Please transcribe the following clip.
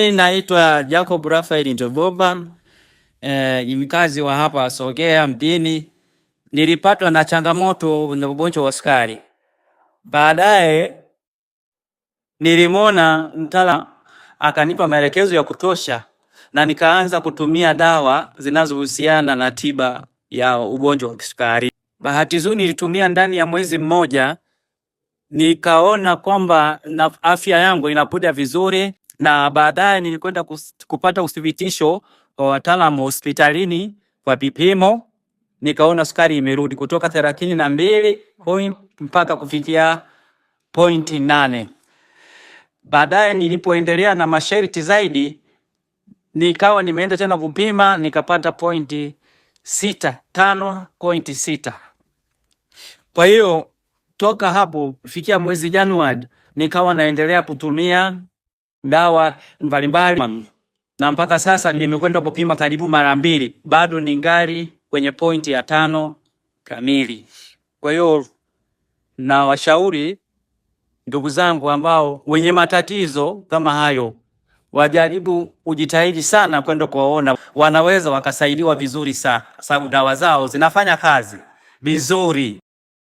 Naitwa Jacob Raphael Njoboba, mkazi wa hapa Songea mjini. Nilipatwa na changamoto na ugonjwa wa sukari. Baadaye nilimwona mtaalamu akanipa maelekezo ya kutosha na nikaanza kutumia dawa zinazohusiana na tiba ya ugonjwa wa sukari. Bahati nzuri nilitumia ndani ya mwezi mmoja, nikaona kwamba afya yangu inakuja vizuri, na baadaye nilikwenda kupata uthibitisho wa wataalamu hospitalini kwa vipimo, nikaona sukari imerudi kutoka 32 mpaka kufikia 0.8. Baadaye nilipoendelea na masharti zaidi, nikawa nimeenda tena kupima, nikapata 5.6. Kwa hiyo toka hapo kufikia mwezi Januari nikawa naendelea kutumia dawa mbalimbali, na mpaka sasa nimekwenda kupima karibu mara 2, bado ningali kwenye 5 kamili. Kwa hiyo na washauri ndugu zangu ambao wenye matatizo kama hayo, wajaribu kujitahidi sana kwenda kuwaona, wanaweza wakasaidiwa vizuri sana, sababu dawa zao zinafanya kazi vizuri.